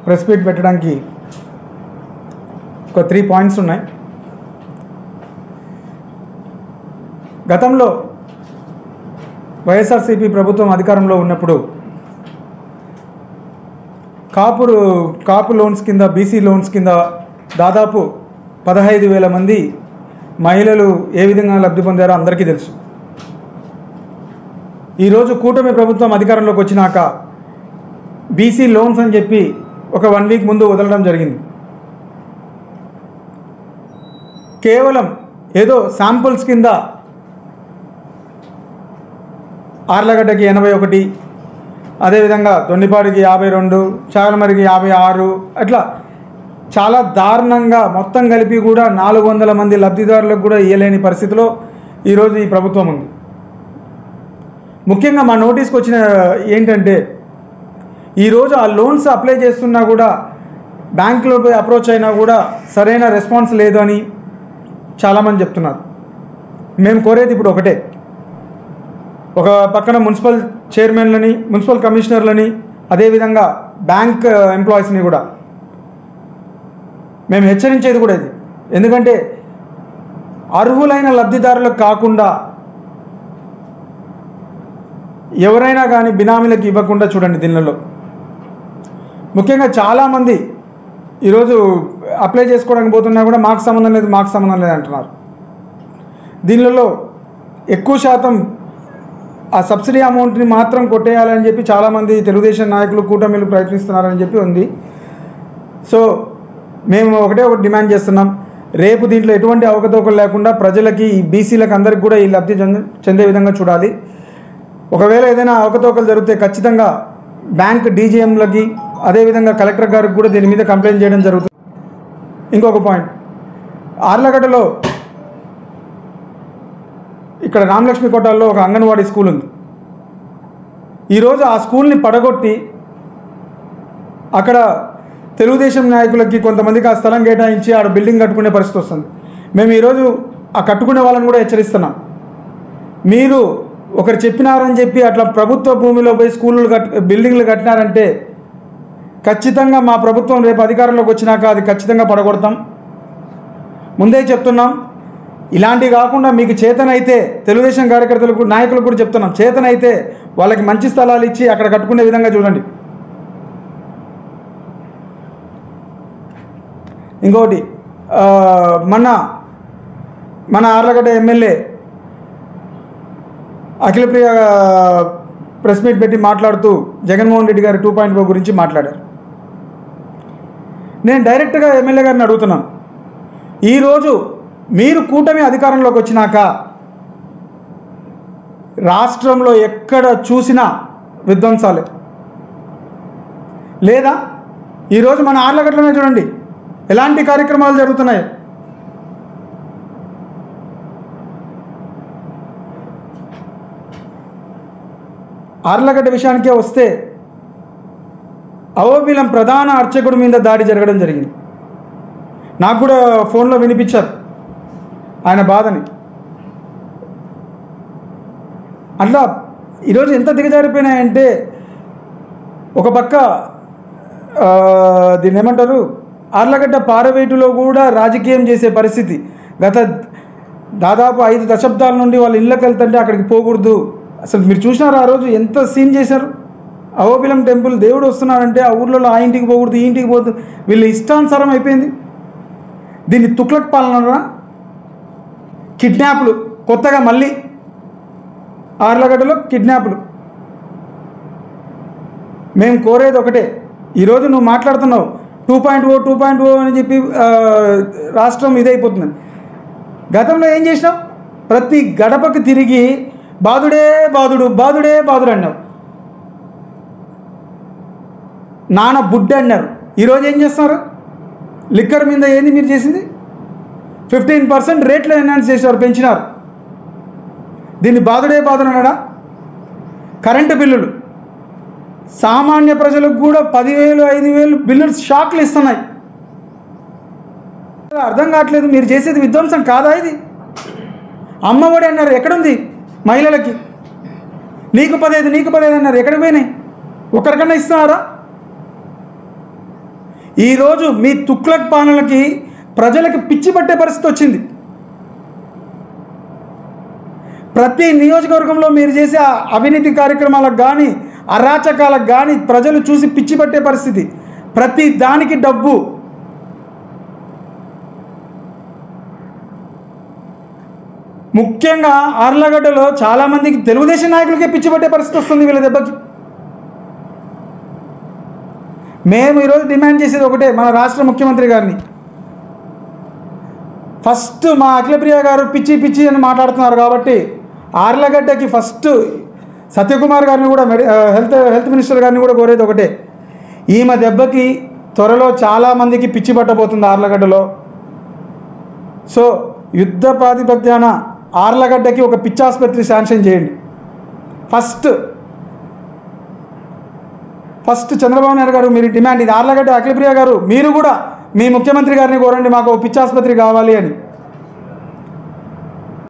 Press meet పెట్టడానికి ఒక 3 points ఉన్నాయి. గతంలో వైఎస్ఆర్సీపీ ప్రభుత్వం అధికారంలో ఉన్నప్పుడు కాపు లోన్స్ కింద, బీసీ లోన్స్ కింద దాదాపు 15,000 మంది మహిళలు ఏ విధంగా లబ్ధి పొందారో అందరికీ తెలుసు. ఈరోజు కూటమి ప్రభుత్వం అధికారంలోకి వచ్చినాక బీసీ లోన్స్ అని చెప్పి ఒక 1 వీక్ ముందు వదలడం జరిగింది. కేవలం ఏదో శాంపుల్స్ కింద ఆర్లగడ్డకి 81, అదేవిధంగా దొండిపాడికి 52, చాగలమరికి 56, అట్లా చాలా దారుణంగా మొత్తం కలిపి కూడా 400 మంది లబ్ధిదారులకు కూడా ఇవ్వలేని పరిస్థితిలో ఈరోజు ఈ ప్రభుత్వం ఉంది. ముఖ్యంగా మా నోటీస్కి వచ్చిన ఏంటంటే, ఈరోజు ఆ లోన్స్ అప్లై చేస్తున్నా కూడా బ్యాంకులో పోయి అప్రోచ్ అయినా కూడా సరైన రెస్పాన్స్ లేదు అని చాలామంది చెప్తున్నారు. మేము కోరేది ఇప్పుడు ఒకటే, ఒక పక్కన మున్సిపల్ చైర్మన్లని, మున్సిపల్ కమిషనర్లని, అదేవిధంగా బ్యాంక్ ఎంప్లాయీస్ని కూడా మేము హెచ్చరించేది కూడా ఇది. ఎందుకంటే అర్హులైన లబ్ధిదారులకు కాకుండా ఎవరైనా కానీ బినామీలకు ఇవ్వకుండా చూడండి. దీనిలో ముఖ్యంగా చాలామంది ఈరోజు అప్లై చేసుకోవడానికి పోతున్నా కూడా మాకు సంబంధం లేదు అంటున్నారు. దీనిలో ఎక్కువ శాతం ఆ సబ్సిడీ అమౌంట్ని మాత్రం కొట్టేయాలని చెప్పి చాలామంది తెలుగుదేశం నాయకులు, కూటమిలు ప్రయత్నిస్తున్నారని చెప్పి ఉంది. సో మేము ఒకటి డిమాండ్ చేస్తున్నాం, రేపు దీంట్లో ఎటువంటి అవకతవకలు లేకుండా ప్రజలకి, ఈ బీసీలకు అందరికి కూడా ఈ లబ్ధి చెందే విధంగా చూడాలి. ఒకవేళ ఏదైనా అవకతవకలు జరిగితే ఖచ్చితంగా బ్యాంక్ డీజీఎంలకి, అదేవిధంగా కలెక్టర్ గారికి కూడా దీని మీద కంప్లైంట్ చేయడం జరుగుతుంది. ఇంకొక పాయింట్, ఆర్లగడ్డలో ఇక్కడ రామలక్ష్మి కోటాల్లో ఒక అంగన్వాడీ స్కూల్ ఉంది. ఈరోజు ఆ స్కూల్ని పడగొట్టి అక్కడ తెలుగుదేశం నాయకులకి కొంతమందికి ఆ స్థలం కేటాయించి ఆడ బిల్డింగ్ కట్టుకునే పరిస్థితి వస్తుంది. మేము ఈరోజు ఆ కట్టుకునే వాళ్ళని కూడా హెచ్చరిస్తున్నాం. మీరు ఒకరు చెప్పినారని చెప్పి అట్లా ప్రభుత్వ భూమిలో పోయి బిల్డింగ్లు కట్టినారంటే ఖచ్చితంగా మా ప్రభుత్వం రేపు అధికారంలోకి వచ్చినాక అది ఖచ్చితంగా పడగొడతాం. ముందే చెప్తున్నాం. ఇలాంటివి కాకుండా మీకు చేతనైతే తెలుగుదేశం కార్యకర్తలకు, నాయకులకు కూడా చెప్తున్నాం, చేతనైతే వాళ్ళకి మంచి స్థలాలు ఇచ్చి అక్కడ కట్టుకునే విధంగా చూడండి. ఇంకొకటి, మన Allagadda MLA Akhilapriya press meet పెట్టి మాట్లాడుతూ జగన్మోహన్ రెడ్డి గారి 2.0 గురించి మాట్లాడారు. నేను డైరెక్ట్గా ఎమ్మెల్యే గారిని అడుగుతున్నాను, ఈరోజు మీరు కూటమి అధికారంలోకి వచ్చినాక రాష్ట్రంలో ఎక్కడ చూసినా విధ్వంసాలే లేదా? ఈరోజు మన ఆర్లగడ్డలోనే చూడండి ఎలాంటి కార్యక్రమాలు జరుగుతున్నాయి. ఆర్లగడ్డ విషయానికే వస్తే అవోబిలం ప్రధాన అర్చకుడి మీద దాడి జరగడం జరిగింది. నాకు కూడా ఫోన్లో వినిపించారు ఆయన బాధని. అట్లా ఈరోజు ఎంత దిగజారిపోయినాయంటే, ఒక పక్క దీన్ని ఏమంటారు, ఆర్లగడ్డ పారవేటులో కూడా రాజకీయం చేసే పరిస్థితి. గత దాదాపు 5 దశాబ్దాల నుండి వాళ్ళ ఇళ్ళకి వెళ్తుంటే అక్కడికి పోకూడదు. అసలు మీరు చూసినారు ఆ రోజు ఎంత సీన్ చేశారు. అవోబిలం టెంపుల్ దేవుడు వస్తున్నాడంటే ఆ ఊర్లలో ఆ ఇంటికి పోకూడదు, ఈ ఇంటికి పోకూడదు, వీళ్ళ ఇష్టానుసారం అయిపోయింది. దీన్ని తుక్లక్ పాలన, కిడ్నాప్లు, కొత్తగా మళ్ళీ ఆర్లగడ్డలో కిడ్నాప్లు. మేము కోరేది ఒకటే, ఈరోజు నువ్వు మాట్లాడుతున్నావు 2.0 అని చెప్పి రాష్ట్రం ఇదైపోతుంది. గతంలో ఏం చేసినావు? ప్రతి గడపకి తిరిగి బాధుడే బాధుడు అన్నావు, నాన్న బుడ్డ అన్నారు. ఈరోజు ఏం చేస్తున్నారు? లిక్కర్ మీద ఏంది మీరు చేసింది? 15% రేట్లు ఎన్హాన్స్ చేశారు, పెంచినారు. దీన్ని బాధుడే అన్నాడా? కరెంటు బిల్లులు సామాన్య ప్రజలకు కూడా 10,000, 5,000 బిల్లులు షాక్లు ఇస్తున్నాయి. అర్థం కావట్లేదు, మీరు చేసేది విధ్వంసం కాదా ఇది? అమ్మఒడి అన్నారు, ఎక్కడుంది మహిళలకి? నీకు 15 అన్నారు, ఎక్కడికి పోయినాయి? ఒకరికన్నా ఇస్తున్నారా? ఈరోజు మీ తుక్లక్ పాలనకి ప్రజలకు పిచ్చి పట్టే పరిస్థితి వచ్చింది. ప్రతి నియోజకవర్గంలో మీరు చేసే అవినీతి కార్యక్రమాలకు కానీ అరాచకాలకు కానీ ప్రజలు చూసి పిచ్చి పట్టే పరిస్థితి. ప్రతి దానికి డబ్బు. ముఖ్యంగా ఆర్లగడ్డలో చాలామందికి తెలుగుదేశం నాయకులకే పిచ్చి పట్టే పరిస్థితి వస్తుంది వీళ్ళ దెబ్బకి. మేము ఈరోజు డిమాండ్ చేసేది ఒకటే, మన రాష్ట్ర ముఖ్యమంత్రి గారిని. ఫస్ట్ మా అఖిలప్రియ గారు పిచ్చి పిచ్చి అని మాట్లాడుతున్నారు కాబట్టి ఆర్లగడ్డకి ఫస్ట్ సత్యకుమార్ గారిని కూడా హెల్త్ మినిస్టర్ గారిని కూడా కోరేది ఒకటే, ఈమె దెబ్బకి త్వరలో చాలామందికి పిచ్చి పట్టబోతుంది ఆర్లగడ్డలో. సో యుద్ధ ప్రాతిపత్యాన ఆర్లగడ్డకి ఒక పిచ్చి ఆసుపత్రి శాంక్షన్ చేయండి. ఫస్ట్ చంద్రబాబు నాయుడు గారు మీరు డిమాండ్ ఇది. ఆర్లగడ్డ అఖిలప్రియ గారు మీరు కూడా మీ ముఖ్యమంత్రి గారిని కోరండి, మాకు పిచ్చి ఆసుపత్రి కావాలి అని.